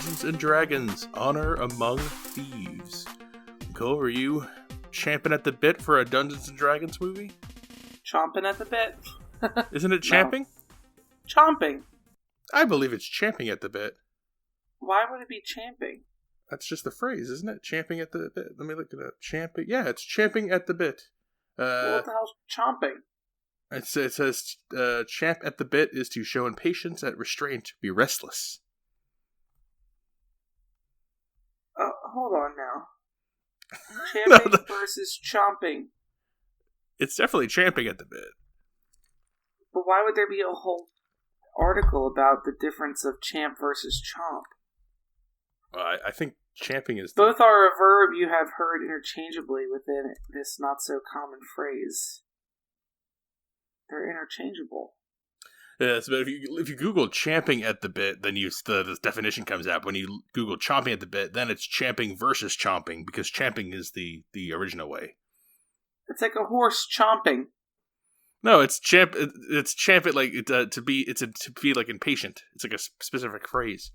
Dungeons and Dragons Honor Among Thieves. Nicole, are you champing at the bit for a Dungeons and Dragons movie? Chomping at the bit? Isn't it champing? No. Chomping. I believe it's champing at the bit. Why would it be champing? That's just the phrase, isn't it? Champing at the bit. Let me look it up. Champing. Yeah, it's champing at the bit. What the hell's chomping? It says champ at the bit is to show impatience at restraint, be restless. Hold on now. Champing versus chomping. It's definitely champing at the bit. But why would there be a whole article about the difference of champ versus chomp? I think champing is... Both are a verb you have heard interchangeably within this not-so-common phrase. They're interchangeable. Yes, but if you Google champing at the bit, then the definition comes out. When you Google chomping at the bit, then it's champing versus chomping, because champing is the original way. It's like a horse chomping. No, it's champ. It's champ it like to be like impatient. It's like a specific phrase.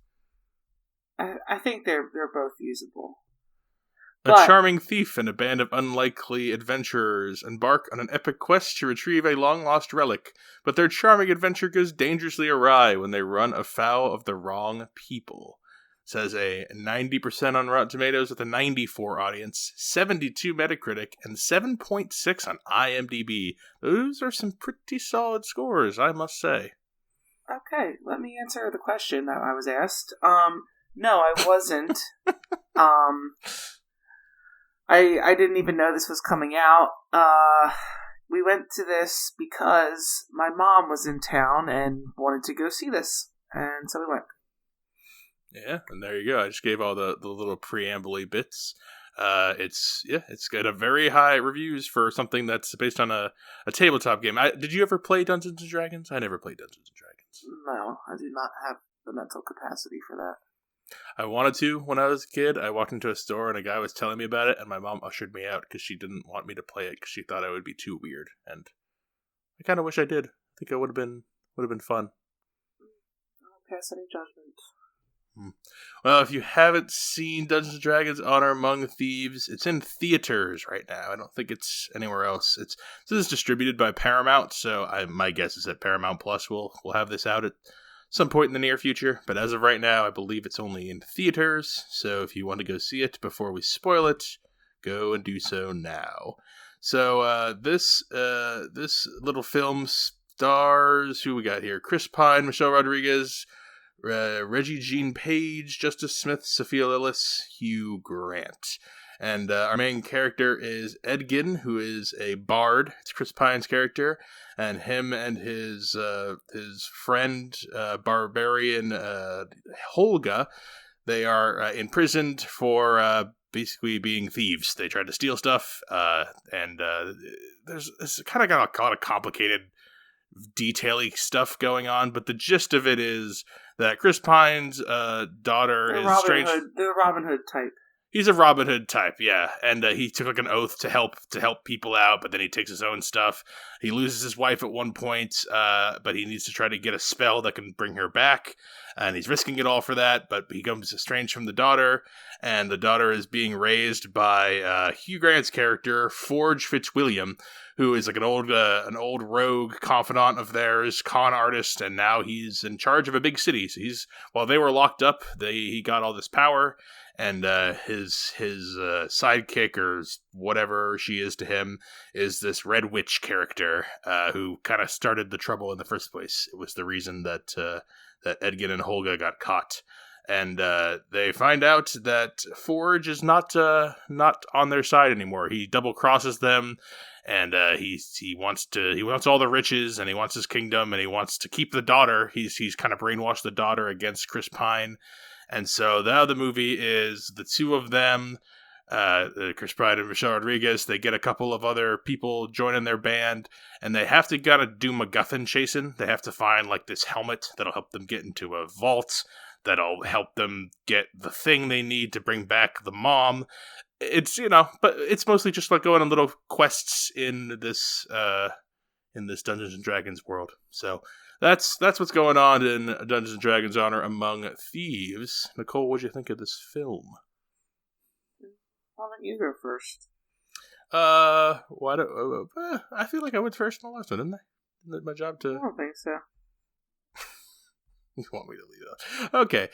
I think they're both usable. A charming thief and a band of unlikely adventurers embark on an epic quest to retrieve a long-lost relic, but their charming adventure goes dangerously awry when they run afoul of the wrong people. It says a 90% on Rotten Tomatoes with a 94 audience, 72 Metacritic, and 7.6 on IMDb. Those are some pretty solid scores, I must say. Okay, let me answer the question that I was asked. No, I wasn't. I didn't even know this was coming out. We went to this because my mom was in town and wanted to go see this, and so we went. Yeah, and there you go. I just gave all the little preamble-y bits. It's got a very high reviews for something that's based on a tabletop game. Did you ever play Dungeons and Dragons? I never played Dungeons and Dragons. No, I do not have the mental capacity for that. I wanted to when I was a kid. I walked into a store and a guy was telling me about it, and my mom ushered me out because she didn't want me to play it because she thought I would be too weird. And I kind of wish I did. I think it would have been fun. I don't pass any judgment. Well, if you haven't seen Dungeons & Dragons Honor Among Thieves, it's in theaters right now. I don't think it's anywhere else. This is distributed by Paramount, so my guess is that Paramount Plus will have this out at some point in the near future. But as of right now, I believe it's only in theaters. So if you want to go see it before we spoil it, go and do so now. So this little film stars, who we got here? Chris Pine, Michelle Rodriguez, Reggie Jean Page, Justice Smith, Sophia Lillis, Hugh Grant. And our main character is Edgin, who is a bard. It's Chris Pine's character. And him and his friend, barbarian Holga, they are imprisoned for basically being thieves. They tried to steal stuff, and it's kind of got a lot of complicated detailing stuff going on, but the gist of it is that Chris Pine's daughter is strange. The Robin Hood type. He's a Robin Hood type, yeah, and he took like an oath to help people out, but then he takes his own stuff. He loses his wife at one point, but he needs to try to get a spell that can bring her back, and he's risking it all for that. But he becomes estranged from the daughter, and the daughter is being raised by Hugh Grant's character, Forge Fitzwilliam, who is like an old rogue confidant of theirs, con artist, and now he's in charge of a big city. So while they were locked up, he got all this power. And his sidekick, or whatever she is to him, is this Red Witch character who kind of started the trouble in the first place. It was the reason that Edgin and Holga got caught. And they find out that Forge is not on their side anymore. He double crosses them, and he wants all the riches, and he wants his kingdom, and he wants to keep the daughter. He's kind of brainwashed the daughter against Chris Pine. And so now the movie is the two of them, Chris Pine and Michelle Rodriguez. They get a couple of other people joining their band, and they have to gotta do MacGuffin chasing. They have to find like this helmet that'll help them get into a vault, that'll help them get the thing they need to bring back the mom. It's, but it's mostly just like going on little quests in this Dungeons and Dragons world. So that's what's going on in Dungeons and Dragons Honor Among Thieves. Nicole, what'd you think of this film? Why don't you go first? Why do I feel like I went first in the last one, didn't I? Isn't it my job to? I don't think so. You want me to leave that? Okay.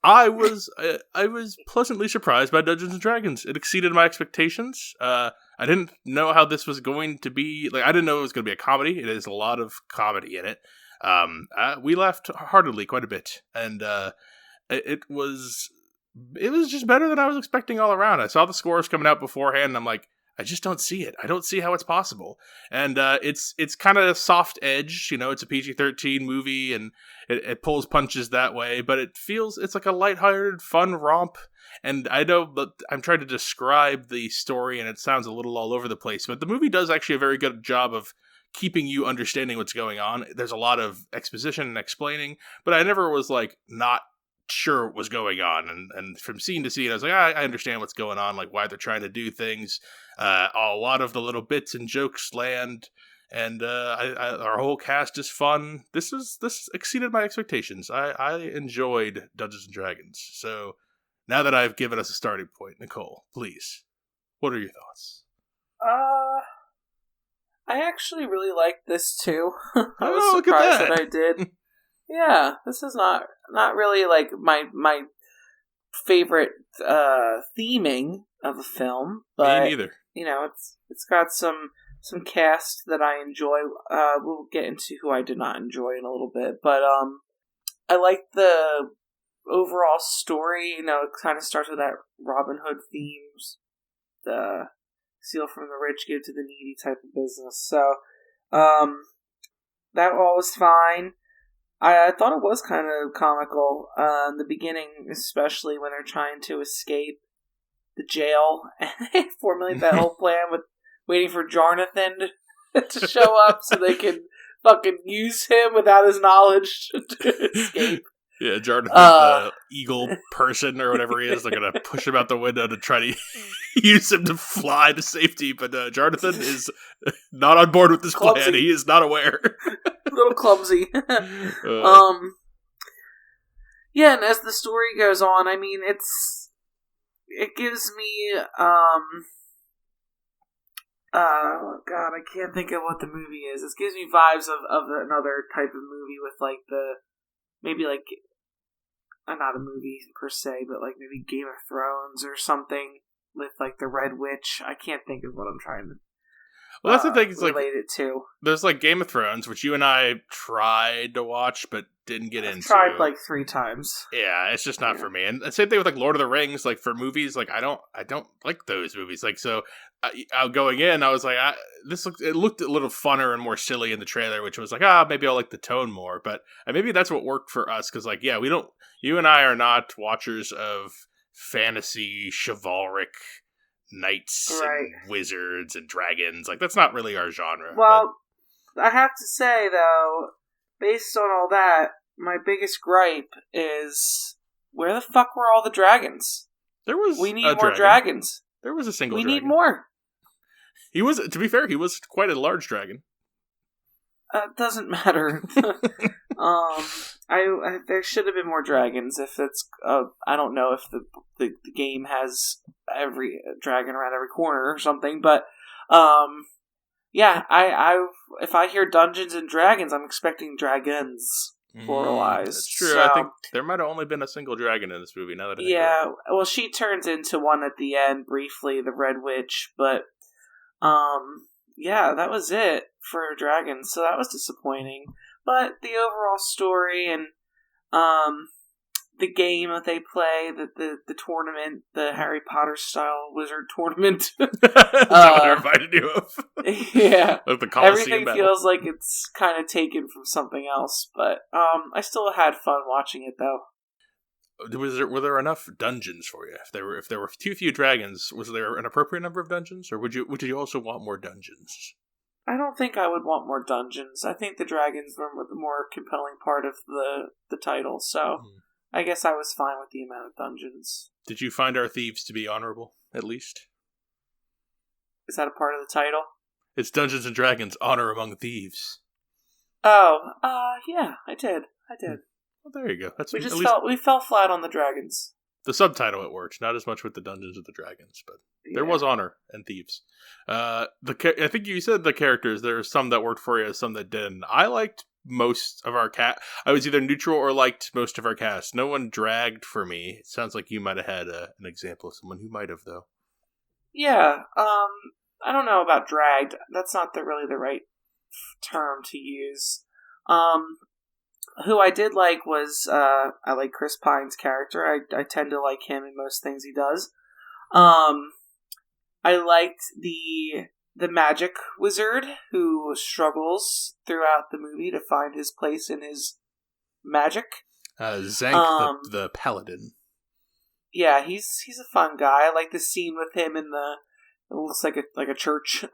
I was pleasantly surprised by Dungeons and Dragons. It exceeded my expectations. I didn't know how this was going to be. Like, I didn't know it was going to be a comedy. It is a lot of comedy in it. We laughed heartily quite a bit, and it was just better than I was expecting all around. I saw the scores coming out beforehand, and I'm like, I just don't see it. I don't see how it's possible. And it's kind of soft edge, it's a PG-13 movie, and it pulls punches that way, but it's like a lighthearted, fun romp. And I know, but I'm trying to describe the story, and it sounds a little all over the place, but the movie does actually a very good job of keeping you understanding what's going on. There's a lot of exposition and explaining, but I never was like not sure what was going on, and from scene to scene I was like, I understand what's going on, like why they're trying to do things. A lot of the little bits and jokes land, and our whole cast is fun. This exceeded my expectations. I enjoyed Dungeons and Dragons. So now that I've given us a starting point, Nicole, please, what are your thoughts? I actually really liked this too. I was Oh, look at surprised that. that I did. Yeah, this is not really like my favorite theming of a film, but Me neither. It's got some cast that I enjoy. We'll get into who I did not enjoy in a little bit, but I like the overall story. It kind of starts with that Robin Hood themes, the steal from the rich, give to the needy type of business. So that all was fine. I thought it was kind of comical in the beginning, especially when they're trying to escape the jail and they formulate that whole plan with waiting for Jonathan to show up so they can fucking use him without his knowledge to escape. Yeah, Jonathan's the eagle person or whatever he is. They're going to push him out the window to try to use him to fly to safety, but Jonathan is not on board with this plan. He is not aware. A little clumsy. Yeah, and as the story goes on, I mean, it gives me, oh god, I can't think of what the movie is. It gives me vibes of another type of movie with not a movie per se, but like maybe Game of Thrones or something with like the Red Witch. I can't think of what I'm trying to well, that's the thing. It's relate it to. There's like Game of Thrones, which you and I tried to watch, but didn't get into. Tried like 3 times. Yeah, it's just not for me. And same thing with like Lord of the Rings. Like for movies, like I don't like those movies. Like so, going in, I was like, it looked a little funner and more silly in the trailer, which was like, maybe I'll like the tone more. But maybe that's what worked for us because like, yeah, you and I are not watchers of fantasy chivalric knights and wizards and dragons. Like that's not really our genre. Well, I have to say though, based on all that, my biggest gripe is where the fuck were all the dragons? We need more dragons. There was a single dragon. We need more. He was, to be fair, he was quite a large dragon. It doesn't matter. There should have been more dragons. If it's, I don't know if the game has every dragon around every corner or something, but yeah, if I hear Dungeons and Dragons, I'm expecting dragons pluralized. That's true. So, I think there might have only been a single dragon in this movie. Now that I think about it. Well, she turns into one at the end briefly, the Red Witch, but yeah, that was it for dragons. So that was disappointing. But the overall story and the game that they play, the tournament, the Harry Potter style wizard tournament. Is that what they're invited you of? Yeah. Like the Colosseum Everything battle. feels like it's kind of taken from something else, but I still had fun watching it though. Were there enough dungeons for you? If there were too few dragons, was there an appropriate number of dungeons, or would you also want more dungeons? I don't think I would want more dungeons. I think the dragons were the more compelling part of the title, so I guess I was fine with the amount of dungeons. Did you find our thieves to be honorable, at least? Is that a part of the title? It's Dungeons and Dragons: Honor Among Thieves. Oh, yeah, I did. Well, there you go. That's We at just least we fell flat on the dragons. the subtitle. It worked. Not as much with the Dungeons of the Dragons, but there Yeah. was honor and thieves. I think you said the characters. There are some that worked for you, some that didn't. I liked most of our cast. I was either neutral or liked most of our cast. No one dragged for me. It sounds like you might have had an example of someone who might have, though. Yeah. I don't know about dragged. That's not really the right term to use. Who I did like was I like Chris Pine's character. I tend to like him in most things he does. I liked the magic wizard who struggles throughout the movie to find his place in his magic. Zank, the paladin. Yeah, he's a fun guy. I like the scene with him in it looks like a church.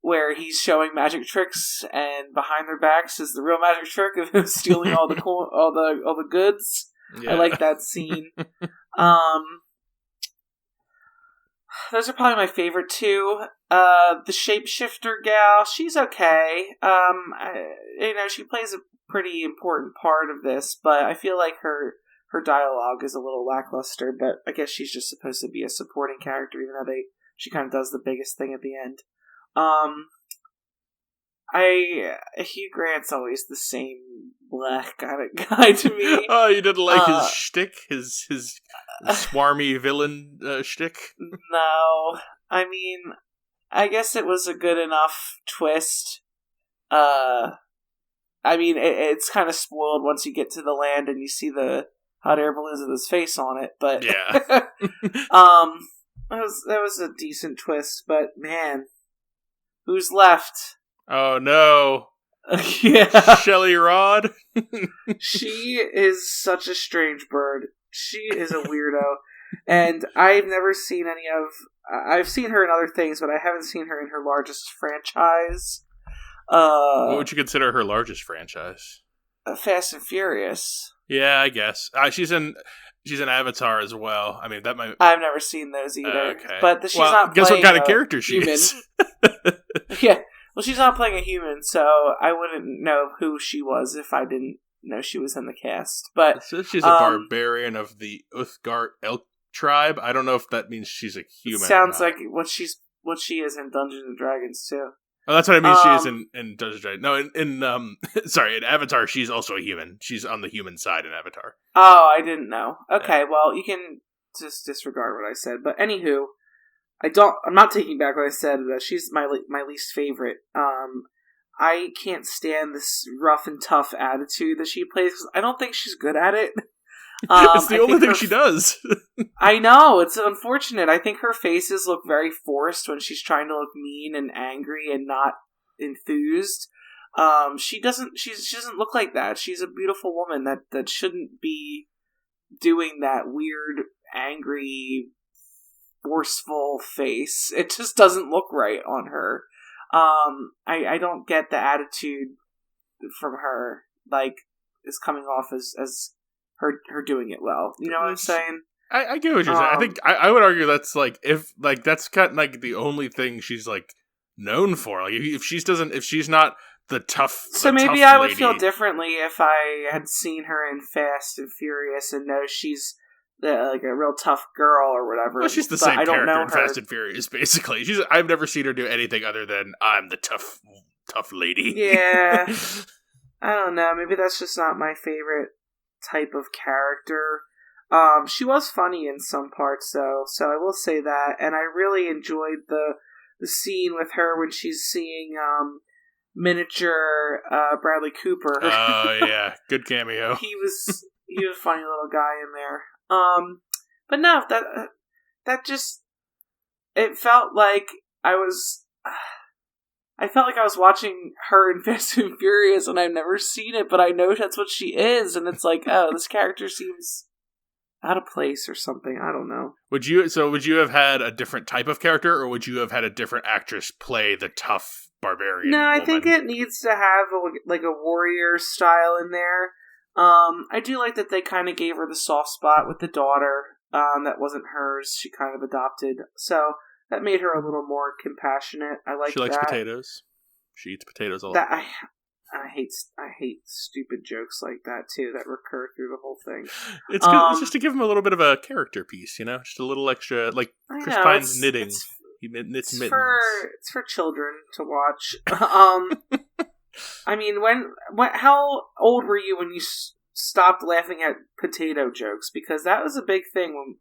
Where he's showing magic tricks, and behind their backs is the real magic trick of him stealing all the goods. Yeah. I like that scene. Those are probably my favorite two. The shapeshifter gal, she's okay. She plays a pretty important part of this, but I feel like her dialogue is a little lackluster. But I guess she's just supposed to be a supporting character, even though she kind of does the biggest thing at the end. Hugh Grant's always the same black kind of guy to me. Oh, you didn't like his shtick? His swarmy villain shtick? No. I mean, I guess it was a good enough twist. It's kind of spoiled once you get to the land and you see the hot air balloons with his face on it, but yeah. that was a decent twist, but man, who's left? Oh no. Yeah. Shelley Rod? She is such a strange bird. She is a weirdo. And I've never seen I've seen her in other things, but I haven't seen her in her largest franchise. What would you consider her largest franchise? Fast and Furious. Yeah, I guess. She's in Avatar as well. I mean, that might. I've never seen those either. Okay. But she's not. Guess playing what kind of character she human. is? Yeah. Well, she's not playing a human, so I wouldn't know who she was if I didn't know she was in the cast. But it says she's a barbarian of the Uthgar elk tribe. I don't know if that means she's a human. Sounds like what she is in Dungeons and Dragons too. Oh, that's what I mean. She is in Dungeons and Dragons. No, in Avatar, she's also a human. She's on the human side in Avatar. Oh, I didn't know. Okay, well, you can just disregard what I said. But anywho, I'm not taking back what I said. She's my least favorite. I can't stand this rough and tough attitude that she plays. 'Cause I don't think she's good at it. It's the only thing she does. I know, it's unfortunate. I think her faces look very forced when she's trying to look mean and angry and not enthused. She doesn't look like that. She's a beautiful woman that shouldn't be doing that weird, angry, forceful face. It just doesn't look right on her. I don't get the attitude from her, like, is coming off as her doing it well. You know what I'm saying? I get what you're saying. I think I would argue that's like, if like that's kind of like the only thing she's like known for. Like if she's not the tough. So maybe tough I would lady. feel differently if I had seen her in Fast and Furious and know she's like a real tough girl or whatever. Well, she's the same character in Fast and Furious, basically. I've never seen her do anything other than I'm the tough lady. Yeah. I don't know. Maybe that's just not my favorite type of character. She was funny in some parts, though, so I will say that. And I really enjoyed the scene with her when she's seeing miniature Bradley Cooper. Oh yeah, good cameo. He was a funny little guy in there. But no, that just, it felt like I was watching her in Fast and Furious, and I've never seen it, but I know that's what she is, and it's like, oh, this character seems out of place or something. I don't know. Would you have had a different type of character, or would you have had a different actress play the tough barbarian? No, I woman? think it needs to have a warrior style in there. I do like that they kind of gave her the soft spot with the daughter. That wasn't hers. She kind of adopted. So that made her a little more compassionate. I like that. She likes potatoes. She eats potatoes a lot. I hate stupid jokes like that too that recur through the whole thing. It's good. It's just to give him a little bit of a character piece, just a little extra, like I Chris know Pine's knitting. He knits mittens. It's for children to watch. I mean, how old were you when you stopped laughing at potato jokes? Because that was a big thing when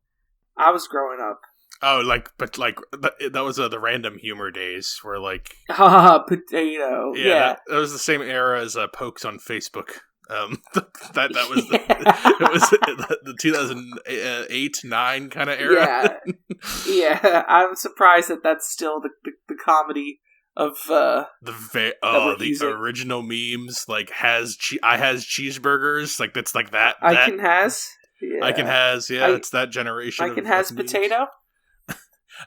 I was growing up. Oh, that was the random humor days where potato. Yeah. That was the same era as pokes on Facebook. That was yeah. it was the 2008 9 kind of era. Yeah. I'm surprised that's still the comedy of the original memes, like I has cheeseburgers, like that's like that. I can has. Yeah. I can has. Yeah, it's that generation. I can has potato.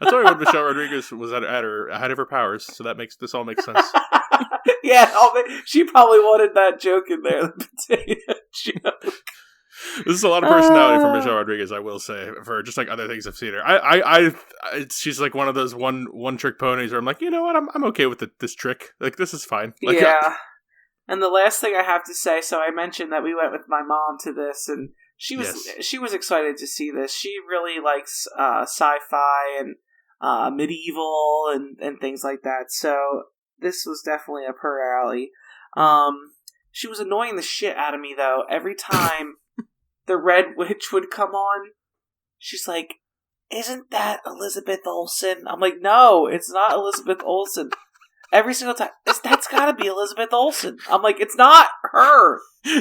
That's only when Michelle Rodriguez was at her height of her powers, so this all makes sense. Yeah, she probably wanted that joke in there, the potato joke. This is a lot of personality from Michelle Rodriguez, I will say, for just like other things I've seen her. She's like one of those one trick ponies where I'm like, you know what, I'm okay with this trick. Like, this is fine. Like, yeah. And the last thing I have to say, so I mentioned that we went with my mom to this, and she was excited to see this. She really likes sci-fi and medieval and things like that. So this was definitely up her alley. She was annoying the shit out of me though. Every time the Red Witch would come on, she's like, "Isn't that Elizabeth Olsen?" I'm like, "No, it's not Elizabeth Olsen." Every single time, that's gotta be Elizabeth Olsen. I'm like, it's not her.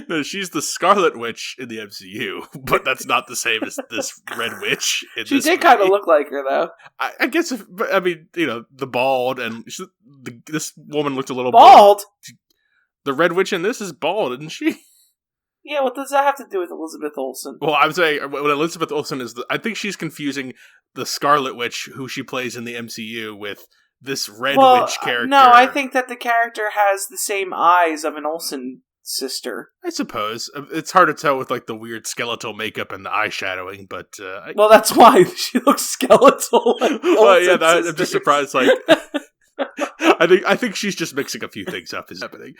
No, she's the Scarlet Witch in the MCU, but that's not the same as this Red Witch. She did kind of look like her, though. I guess, the bald, and this woman looked a little bald. The Red Witch in this is bald, isn't she? Yeah, what does that have to do with Elizabeth Olsen? Well, I'm saying when Elizabeth Olsen I think she's confusing the Scarlet Witch, who she plays in the MCU, with this Red Witch character. No, I think that the character has the same eyes of an Olsen sister. I suppose. It's hard to tell with like the weird skeletal makeup and the eyeshadowing, but well, that's why she looks skeletal. Like well, yeah, I'm just surprised. Like, I think she's just mixing a few things up. Is happening.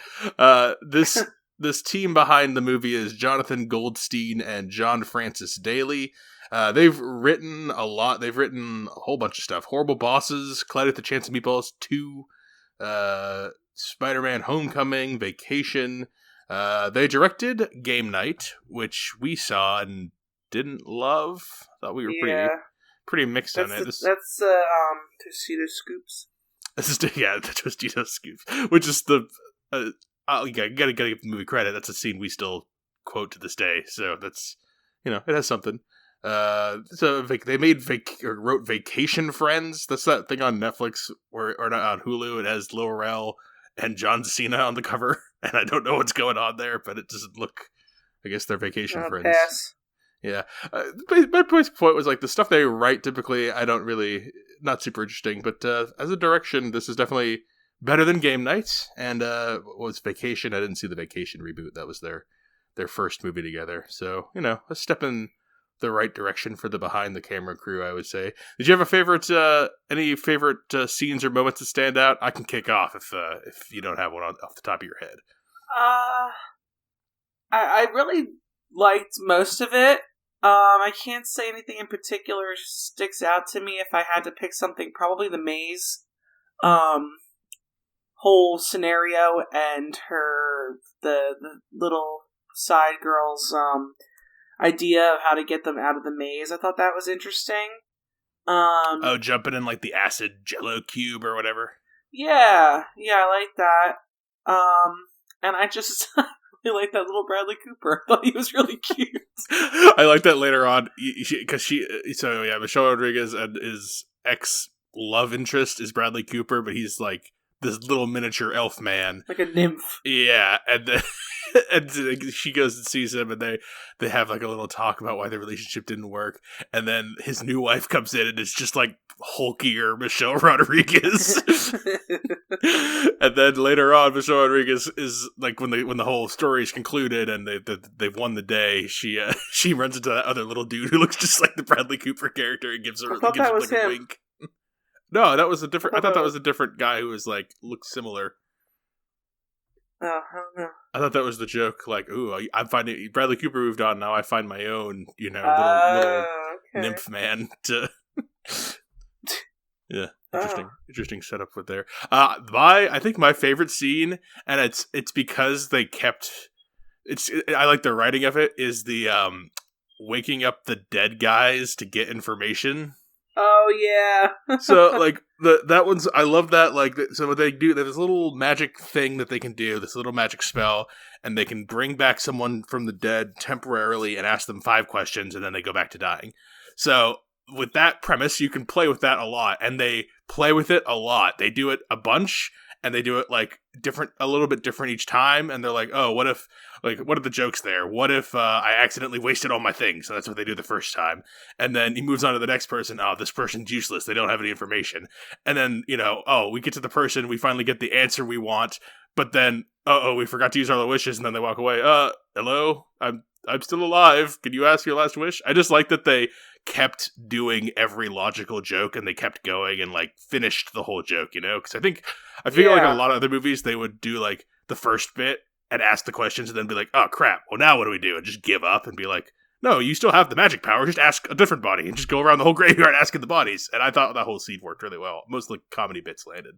This team behind the movie is Jonathan Goldstein and John Francis Daly. They've written a lot. They've written a whole bunch of stuff. Horrible Bosses, Collide with the Chance of Meatballs 2, Spider-Man Homecoming, Vacation. They directed Game Night, which we saw and didn't love. Thought we were pretty mixed on it. That's Tostito Scoops. This is the Tostito Scoops, which is the you gotta give the movie credit. That's a scene we still quote to this day. So that's it has something. So they wrote Vacation Friends. That's that thing on Netflix or not on Hulu. It has Lil Rel and John Cena on the cover, and I don't know what's going on there, but it doesn't look. I guess they're vacation friends. Pass. Yeah, my point was like the stuff they write typically I don't really not super interesting, but as a direction, this is definitely better than Game Night. And was Vacation? I didn't see the Vacation reboot. That was their first movie together. So a step in the right direction for the behind the camera crew, I would say. Did you have a favorite any favorite scenes or moments that stand out? I can kick off if you don't have one off the top of your head. I really liked most of it. I can't say anything in particular sticks out to me. If I had to pick something, probably the maze whole scenario and the little side girl's idea of how to get them out of the maze. I thought that was interesting. Jumping in like the acid Jello cube or whatever. Yeah, I like that. And I just really like that little Bradley Cooper. I thought he was really cute. I like that later on because Michelle Rodriguez and his ex love interest is Bradley Cooper, but he's like this little miniature elf man, like a nymph. Yeah, and then and she goes and sees him, and they have like a little talk about why their relationship didn't work, and then his new wife comes in, and it's just like hulkier Michelle Rodriguez. And then later on, Michelle Rodriguez is like when the whole story is concluded and they've won the day. She runs into that other little dude who looks just like the Bradley Cooper character and gives her like a wink. No, that was a different. I thought that was a different guy who was like looked similar. Oh, no. I thought that was the joke. Like, ooh, I'm finding Bradley Cooper moved on. Now I find my own, little Okay. nymph man to. Yeah, Oh. interesting setup with there. I think my favorite scene, and it's because they kept. I like the writing of it. Is the waking up the dead guys to get information. Oh, yeah. So like that one's I love that. Like so what they do, there's this little magic thing that they can do, this little magic spell, and they can bring back someone from the dead temporarily and ask them 5 questions, and then they go back to dying. So with that premise, you can play with that a lot, and they play with it a lot. They do it a bunch, and they do it like a little bit different each time. And they're like, oh, what are the jokes there? What if I accidentally wasted all my things? So that's what they do the first time. And then he moves on to the next person. Oh, this person's useless. They don't have any information. And then, we get to the person. We finally get the answer we want. But then, we forgot to use our wishes. And then they walk away. Hello? I'm still alive. Can you ask your last wish? I just like that they kept doing every logical joke and they kept going and like finished the whole joke, because I feel like in a lot of other movies they would do like the first bit and ask the questions and then be like, oh crap, well now what do we do? And just give up and be like, no, you still have the magic power, just ask a different body and just go around the whole graveyard asking the bodies. And I thought that whole scene worked really well. Most of the comedy bits landed.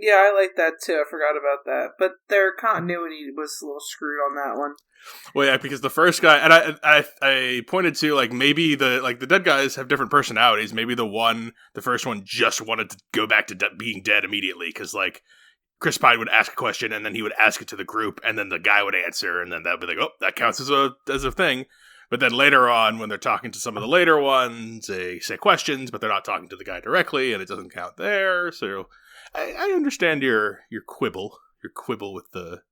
Yeah, I like that too. I forgot about that. But their continuity was a little screwed on that one. Well, yeah, because the first guy, and I pointed to like maybe the dead guys have different personalities. Maybe the first one just wanted to go back to being dead immediately because like Chris Pine would ask a question and then he would ask it to the group and then the guy would answer and then that would be like, oh, that counts as a thing. But then later on, when they're talking to some of the later ones, they say questions, but they're not talking to the guy directly, and it doesn't count there. So I understand your quibble with the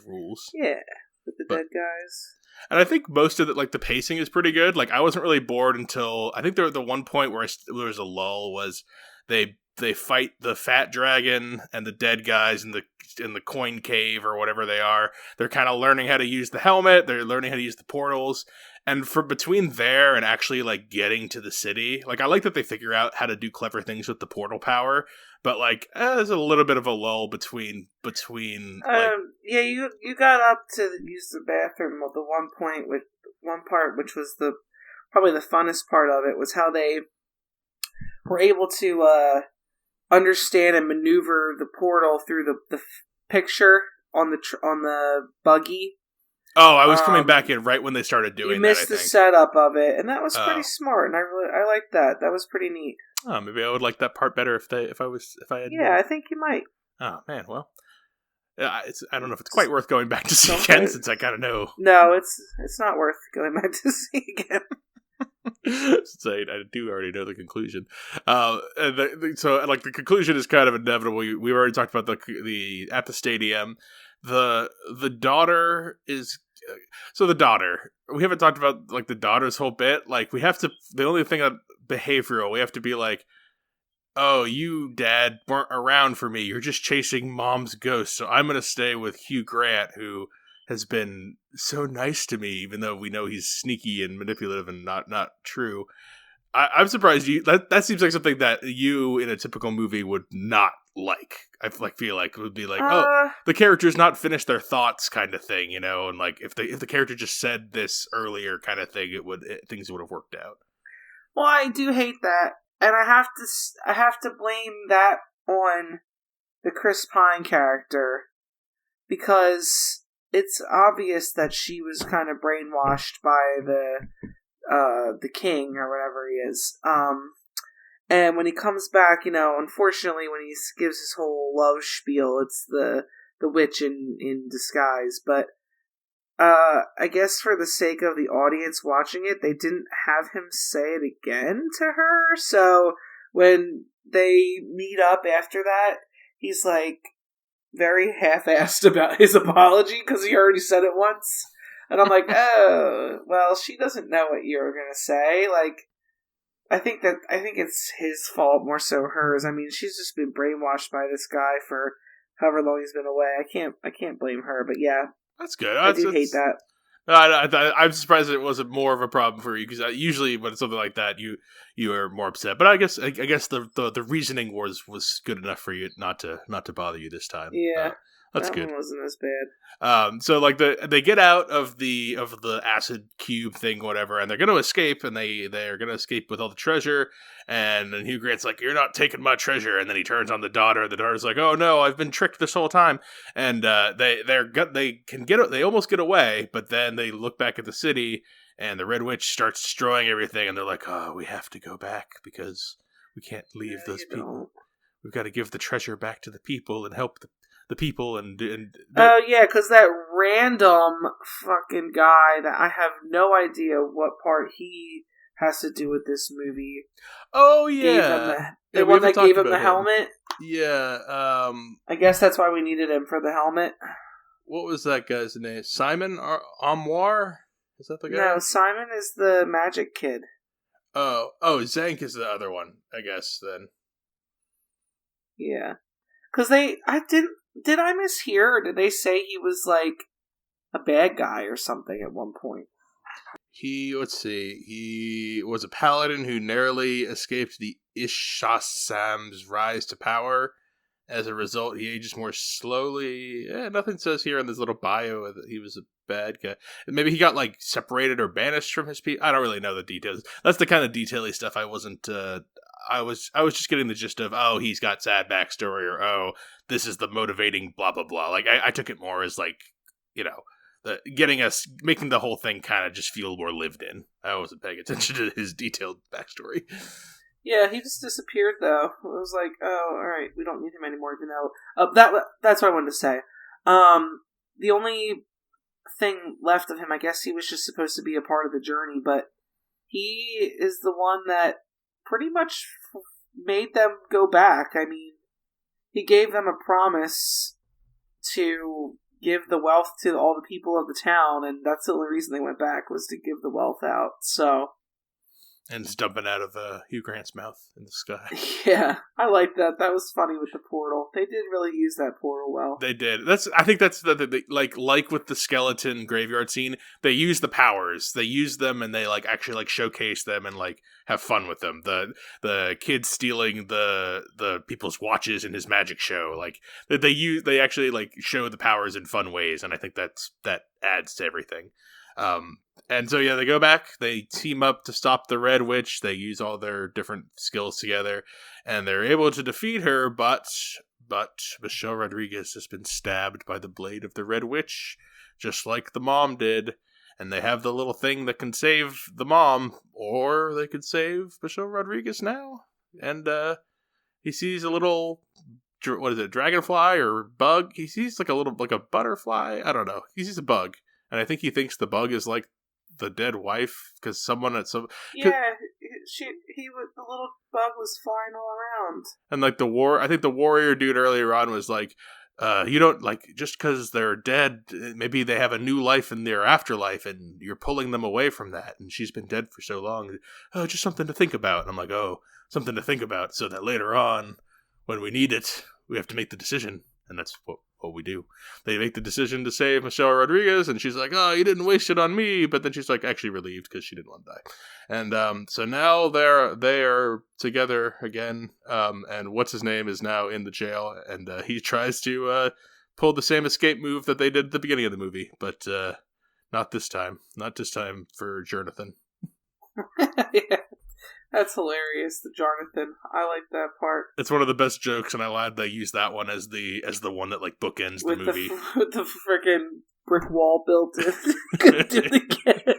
rules. Yeah. With the dead guys. And I think most of the pacing is pretty good. Like, I wasn't really bored until, I think there was the one point where there was a lull was they fight the fat dragon and the dead guys in the coin cave or whatever they are. They're kind of learning how to use the helmet. They're learning how to use the portals. And for between there and actually like getting to the city, like I like that they figure out how to do clever things with the portal power. But like, there's a little bit of a lull between. Yeah, you got up to use the bathroom at the one part, which was probably the funnest part of it, was how they were able to understand and maneuver the portal through the picture on the buggy. Oh, I was coming back in right when they started doing that. You missed the setup of of it, and that was pretty smart, and I liked that. That was pretty neat. Oh, maybe I would like that part better if I had. Yeah, I think you might. Oh man, well, I don't know if it's quite worth going back to see again since I kind of know. No, it's not worth going back to see again. Since I do already know the conclusion. So the conclusion is kind of inevitable. We already talked about the at the stadium. The daughter is. So the daughter, we haven't talked about like the daughter's whole bit. Like we have to. The only thing that behavioral, we have to be like, oh, you dad weren't around for me. You're just chasing mom's ghost. So I'm gonna stay with Hugh Grant, who has been so nice to me, even though we know he's sneaky and manipulative and not true. I'm surprised that seems like something that you in a typical movie would not like. I feel like it would be like, the character's not finished their thoughts kind of thing, and like if the character just said this earlier kind of thing, things would have worked out. Well, I do hate that, and I have to blame that on the Chris Pine character because it's obvious that she was kind of brainwashed by the king or whatever he is. And when he comes back, unfortunately, when he gives his whole love spiel, it's the witch in disguise. But I guess for the sake of the audience watching it, they didn't have him say it again to her. So when they meet up after that, he's like very half-assed about his apology because he already said it once. And I'm like, oh, well, she doesn't know what you're gonna say. Like, I think it's his fault more so hers. I mean, she's just been brainwashed by this guy for however long he's been away. I can't blame her, but yeah, that's good. I do hate that. I'm surprised it wasn't more of a problem for you because usually when it's something like that, you are more upset. But I guess the reasoning was good enough for you not to bother you this time. Yeah. That's That good. one wasn't as bad. So like they get out of the acid cube thing, whatever, and they're going to escape, and they're going to escape with all the treasure. And then Hugh Grant's like, "You're not taking my treasure," and then he turns on the daughter. The daughter's like, "Oh no, I've been tricked this whole time." And they almost get away, but then they look back at the city, and the Red Witch starts destroying everything, and they're like, "Oh, we have to go back because we can't leave those people. Don't. We've got to give the treasure back to the people and help the people." Oh yeah, because that random fucking guy that I have no idea what part he has to do with this movie. Oh yeah, The one that gave him the helmet. Yeah. I guess that's why we needed him for the helmet. What was that guy's name? Simon Amwar? Is that the guy? No, Simon is the magic kid. Oh, Zank is the other one, I guess, then. Yeah. Because did I mishear, or did they say he was, like, a bad guy or something at one point? He was a paladin who narrowly escaped the Ishasam's rise to power. As a result, he ages more slowly. Nothing says here in this little bio that he was a bad guy. Maybe he got, like, separated or banished from his people. I don't really know the details. That's the kind of detaily stuff I wasn't... I was just getting the gist of, oh, he's got sad backstory, or, oh, this is the motivating blah, blah, blah. Like, I took it more as, like, you know, making the whole thing kind of just feel more lived in. I wasn't paying attention to his detailed backstory. Yeah, he just disappeared, though. It was like, oh, alright, we don't need him anymore, even though... that's what I wanted to say. The only thing left of him, I guess he was just supposed to be a part of the journey, but he is the one that pretty much made them go back. I mean, he gave them a promise to give the wealth to all the people of the town, and that's the only reason they went back, was to give the wealth out, so... And it's dumping out of Hugh Grant's mouth in the sky. Yeah, I like that. That was funny with the portal. They did really use that portal well. They did. I think that's like with the skeleton graveyard scene. They use the powers. They use them, and they actually showcase them and have fun with them. The kid stealing the people's watches in his magic show. They actually show the powers in fun ways, and I think that adds to everything. And so, yeah, they go back, they team up to stop the Red Witch, they use all their different skills together, and they're able to defeat her, but Michelle Rodriguez has been stabbed by the blade of the Red Witch, just like the mom did, and they have the little thing that can save the mom, or they could save Michelle Rodriguez now, and he sees a little... What is it, dragonfly or bug? He sees a butterfly? I don't know. He sees a bug. And I think he thinks the bug is the dead wife, because someone at some... Yeah, the little bug was flying all around. And I think the warrior dude earlier on was you don't, just because they're dead, maybe they have a new life in their afterlife, and you're pulling them away from that, and she's been dead for so long. Oh, just something to think about. And I'm like, oh, something to think about, so that later on, when we need it, we have to make the decision. And that's what we do. They make the decision to save Michelle Rodriguez, and she's like, oh, you didn't waste it on me. But then she's actually relieved because she didn't want to die. And so now they are together again. And what's his name is now in the jail, and he tries to pull the same escape move that they did at the beginning of the movie, but not this time. Not this time for Jonathan. Yeah. That's hilarious, the Jonathan. I like that part. It's one of the best jokes, and I'm glad they use that one as the one that bookends the movie. With the freaking brick wall built in. Couldn't do it again.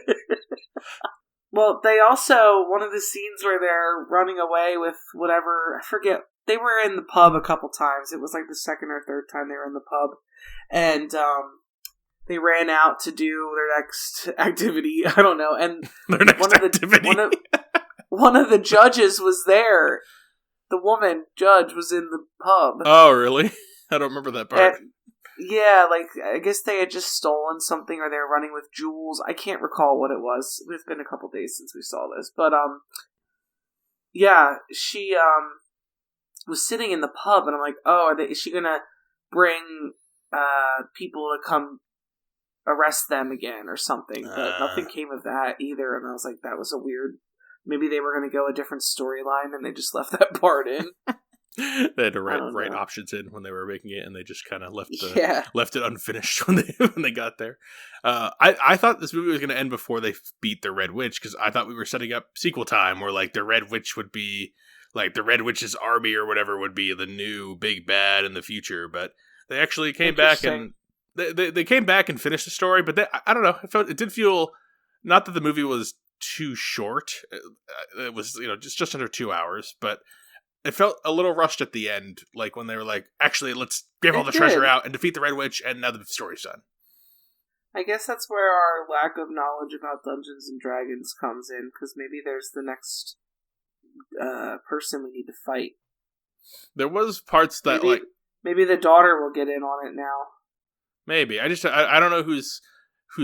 Well, they also, one of the scenes where they're running away with whatever, I forget, they were in the pub a couple times. It was the second or third time they were in the pub. And they ran out to do their next activity. I don't know. And their next activity. One of the judges was there. The woman judge was in the pub. Oh, really? I don't remember that part. And, yeah, I guess they had just stolen something, or they were running with jewels. I can't recall what it was. It's been a couple days since we saw this. But, yeah, she, was sitting in the pub, and I'm like, oh, is she gonna bring, people to come arrest them again or something? But nothing came of that either, and I was like, that was a weird... Maybe they were going to go a different storyline, and they just left that part in. They had to I write don't write know. options in when they were making it, and they just kind of Yeah, left it unfinished when they got there. I thought this movie was going to end before they beat the Red Witch, because I thought we were setting up sequel time where like the Red Witch would be like the Red Witch's army or whatever would be the new big bad in the future. But they actually came back interesting. and they came back and finished the story. But I don't know. It did feel not that the movie was too short. It was just under 2 hours, but it felt a little rushed at the end, like when they were like, actually, let's give all It the treasure did. out and defeat the Red Witch, and now the story's done. I guess that's where our lack of knowledge about Dungeons and Dragons comes in, because maybe there's the next person we need to fight. There was parts that, Maybe like, maybe the daughter will get in on it now. maybe. I don't know who's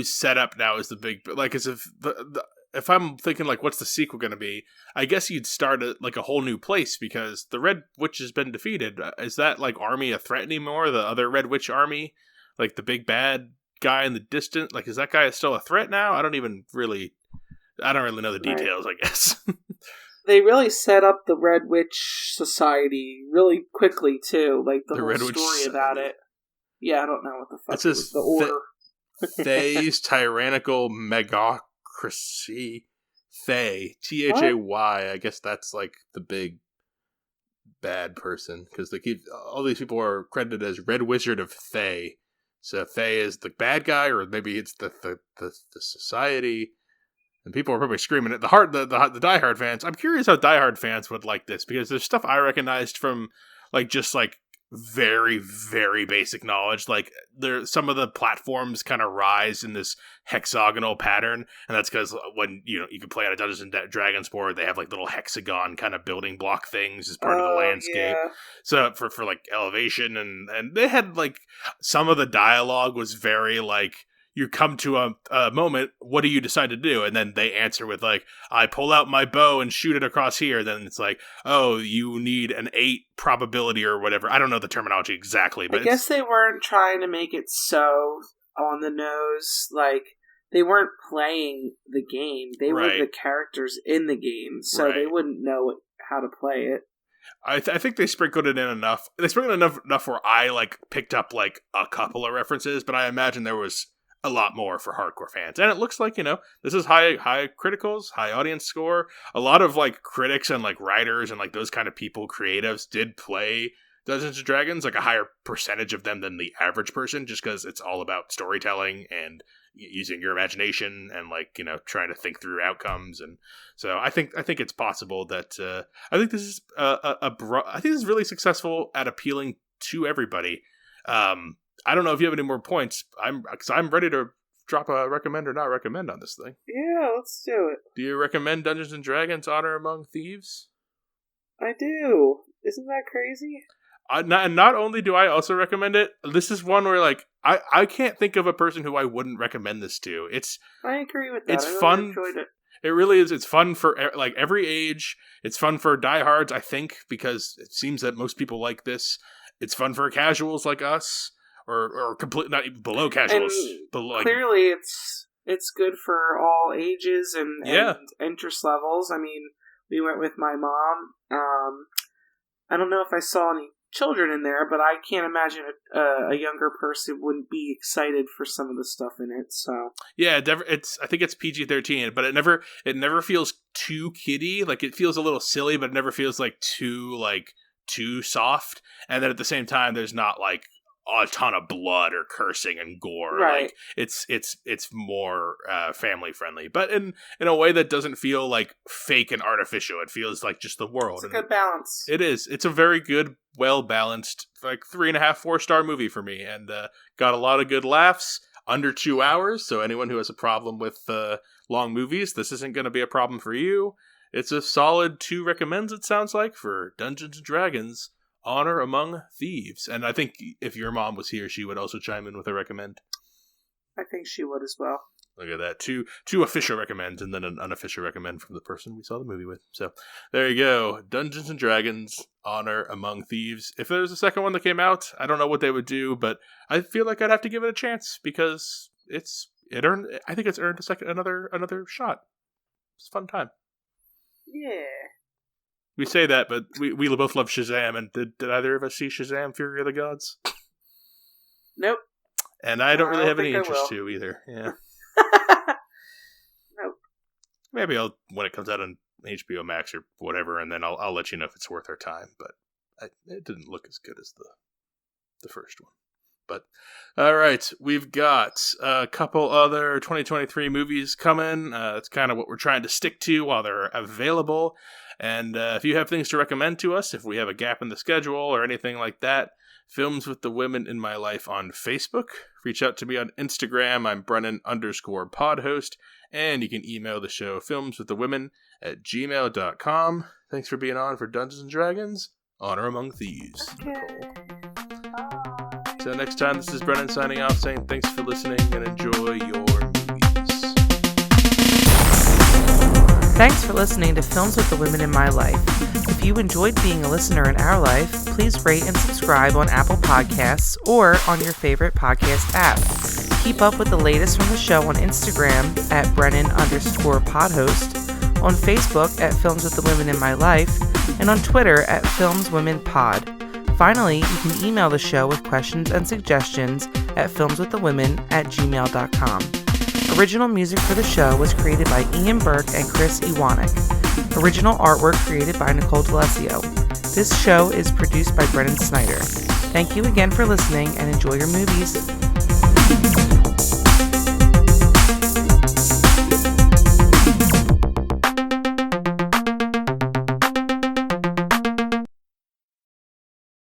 set up now as the big, like, as if if I'm thinking, like, what's the sequel going to be, I guess you'd start at, like, a whole new place, because the Red Witch has been defeated. Is that, like, army a threat anymore? The other Red Witch army? Like, the big bad guy in the distance? Like, is that guy still a threat now? I don't really know the Right. details, I guess. They really set up the Red Witch Society really quickly too, like the The whole Red Witch story about Society. it. Yeah, I don't know what the It fuck it was. says The order. Thay's Tyrannical Megocracy. Thay. Thay. What? I guess that's like the big bad person, because they keep all these people are credited as Red Wizard of Thay. So Thay is the bad guy, or maybe it's the society. And people are probably screaming at the diehard fans. I'm curious how diehard fans would like this, because there's stuff I recognized from just very, very basic knowledge. Like, some of the platforms kind of rise in this hexagonal pattern, and that's because when you can play on a Dungeons and Dragons board, they have like little hexagon kind of building block things as part of the Oh landscape. yeah. So for like elevation, and they had like some of the dialogue was very like, you come to a moment, what do you decide to do? And then they answer with like, I pull out my bow and shoot it across here. Then it's like, oh, you need an 8 probability or whatever. I don't know the terminology exactly, I but guess they weren't trying to make it so on the nose. Like, they weren't playing the game. They were Right. the characters in the game, so they Right. wouldn't know how to play it. I think they sprinkled it in enough. They sprinkled enough where I like picked up like a couple of references, but I imagine there was a lot more for hardcore fans. And it looks like, this is high criticals, high audience score. A lot of like critics and like writers and like those kind of people, creatives, did play Dungeons and Dragons, like a higher percentage of them than the average person, just because it's all about storytelling and using your imagination and like trying to think through outcomes. And so I think it's possible that I think this is I think this is really successful at appealing to everybody. I don't know if you have any more points. Because I'm ready to drop a recommend or not recommend on this thing. Yeah, let's do it. Do you recommend Dungeons and Dragons: Honor Among Thieves? I do. Isn't that crazy? Not only do I also recommend it, this is one where like I can't think of a person who I wouldn't recommend this to. I agree with that. It's I really fun. enjoyed it. It really is. It's fun for like every age. It's fun for diehards, I think, because it seems that most people like this. It's fun for casuals like us, or complete not even below casuals. But like, clearly, it's good for all ages and interest levels. I mean, we went with my mom. I don't know if I saw any children in there, but I can't imagine a younger person wouldn't be excited for some of the stuff in it. So yeah, I think it's PG-13, but it never feels too kiddie. Like, it feels a little silly, but it never feels like too soft. And then at the same time, there's not like a ton of blood or cursing and gore. Right. Like, it's more family friendly, but in a way that doesn't feel like fake and artificial. It feels like just the world. It's a good balance. It is. It's a very good, well balanced, like 3.5, 4-star movie for me, and got a lot of good laughs. Under 2 hours, so anyone who has a problem with long movies, this isn't going to be a problem for you. It's a solid 2 recommends, it sounds like, for Dungeons and Dragons: Honor Among Thieves. And I think if your mom was here, she would also chime in with a recommend. I think she would as well. Look at that. Two official recommends, and then an unofficial recommend from the person we saw the movie with. So there you go. Dungeons and Dragons: Honor Among Thieves. If there's a second one that came out, I don't know what they would do, but I feel like I'd have to give it a chance, because I think it's earned another shot. It's a fun time. Yeah. We say that, but we both love Shazam, and did either of us see Shazam, Fury of the Gods? Nope. And I don't really have any interest to either. Yeah. Nope. Maybe I'll when it comes out on HBO Max or whatever, and then I'll let you know if it's worth our time. But it didn't look as good as the first one. But all right, we've got a couple other 2023 movies coming. That's kind of what we're trying to stick to while they're available. And if you have things to recommend to us, if we have a gap in the schedule or anything like that, Films with the Women in My Life on Facebook. Reach out to me on Instagram. I'm Brennan_podhost. And you can email the show filmswiththewomen@gmail.com. Thanks for being on for Dungeons & Dragons. Honor Among Thieves, Nicole. So next time, this is Brennan signing off saying thanks for listening and enjoy your movies. Thanks for listening to Films with the Women in My Life. If you enjoyed being a listener in our life, please rate and subscribe on Apple Podcasts or on your favorite podcast app. Keep up with the latest from the show on Instagram at Brennan_podhost, on Facebook at Films with the Women in My Life, and on Twitter at FilmsWomenPod. Finally, you can email the show with questions and suggestions at filmswiththewomen@gmail.com. Original music for the show was created by Ian Burke and Chris Iwanek. Original artwork created by Nicole D'Alessio. This show is produced by Brennan Snyder. Thank you again for listening and enjoy your movies.